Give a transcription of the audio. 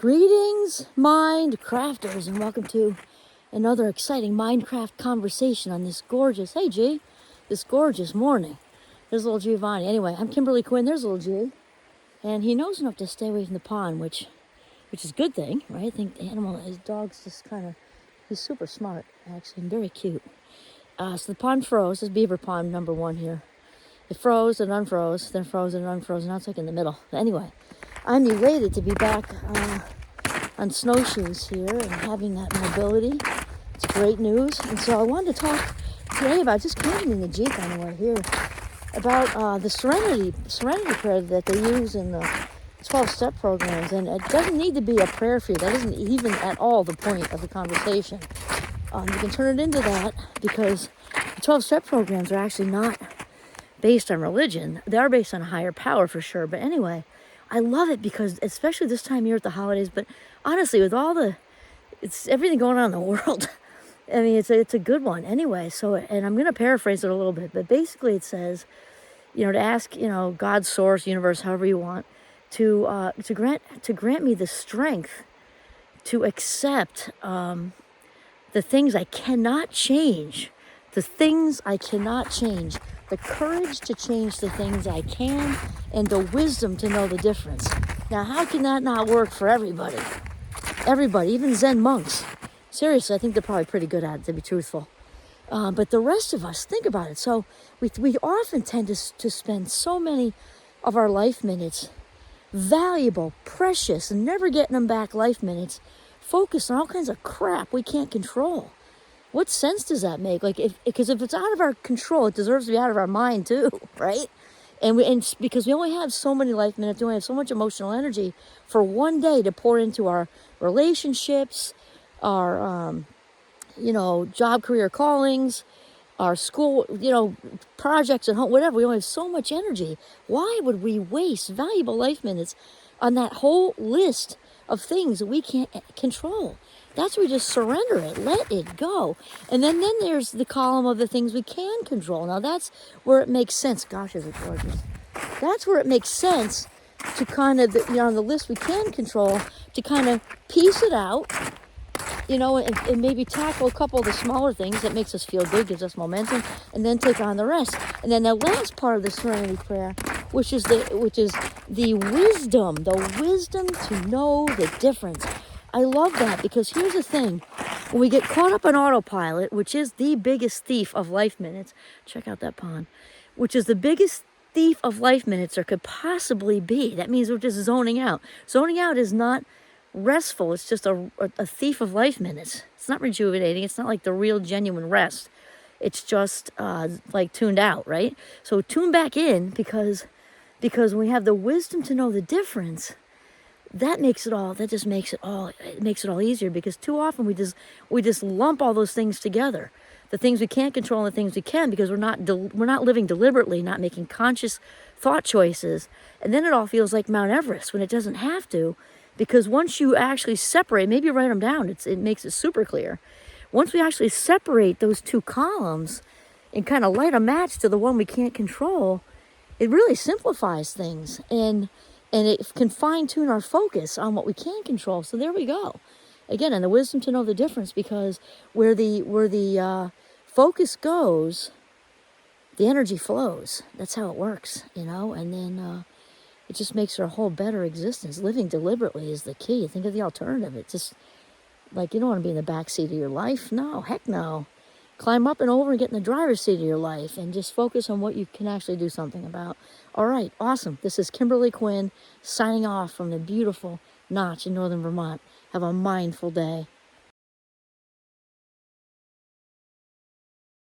Greetings, mind crafters, and welcome to another exciting Minecraft conversation on this gorgeous, hey G, this gorgeous morning. There's little Giovanni. Anyway, I'm Kimberly Quinn, there's little G, and he knows enough to stay away from the pond, which is a good thing, right? I think his dog's just he's super smart, actually, and very cute. So the pond froze, this is beaver pond number 1 here. It froze and unfroze, then froze and unfroze, now it's like in the middle. But anyway, I'm elated to be back on snowshoes here and having that mobility. It's great news. And so I wanted to talk today about, just came in the Jeep on the way here, about the Serenity prayer that they use in the 12-step programs. And it doesn't need to be a prayer for you. That isn't even at all the point of the conversation. You can turn it into that, because the 12-step programs are actually not based on religion. They are based on a higher power for sure. But anyway, I love it because, especially this time of year at the holidays, but honestly, with it's everything going on in the world, I mean, it's a good one anyway. So, and I'm going to paraphrase it a little bit, but basically it says, to ask, God's source, universe, however you want, to grant me the strength to accept the things I cannot change, the courage to change the things I can, and the wisdom to know the difference. Now, how can that not work for everybody? Everybody, even Zen monks. Seriously, I think they're probably pretty good at it, to be truthful. But the rest of us, think about it. So we often tend to spend so many of our life minutes, valuable, precious, and never getting them back life minutes, focused on all kinds of crap we can't control. What sense does that make? Because if it's out of our control, it deserves to be out of our mind too, right? And because we only have so many life minutes, we only have so much emotional energy for one day to pour into our relationships, our, job, career callings, our school, projects and home, whatever. We only have so much energy. Why would we waste valuable life minutes on that whole list of things that we can't control? That's where we just surrender it, let it go. And then there's the column of the things we can control. Now that's where it makes sense. Gosh, is it gorgeous. That's where it makes sense to kind of, on the list we can control, to kind of piece it out, and maybe tackle a couple of the smaller things that makes us feel good, gives us momentum, and then take on the rest. And then the last part of the Serenity prayer, which is the wisdom to know the difference. I love that, because here's the thing. When we get caught up on autopilot, which is the biggest thief of life minutes, check out that pond, which is the biggest thief of life minutes there could possibly be. That means we're just zoning out. Zoning out is not restful. It's just a thief of life minutes. It's not rejuvenating. It's not like the real, genuine rest. It's just like tuned out, right? So tune back in, because when we have the wisdom to know the difference, that makes it all easier, because too often we just lump all those things together, the things we can't control and the things we can, because we're not living deliberately, not making conscious thought choices, and then it all feels like Mount Everest when it doesn't have to, because once you actually separate, maybe write them down, it makes it super clear. Once we actually separate those two columns and kind of light a match to the one we can't control, it really simplifies things, and it can fine-tune our focus on what we can control. So there we go. Again, and the wisdom to know the difference, because where the focus goes, the energy flows. That's how it works, and then it just makes our whole better existence. Living deliberately is the key. Think of the alternative. It's just like, you don't want to be in the back seat of your life. No, heck no. Climb up and over and get in the driver's seat of your life, and just focus on what you can actually do something about. All right, awesome. This is Kimberly Quinn signing off from the beautiful Notch in northern Vermont. Have a mindful day.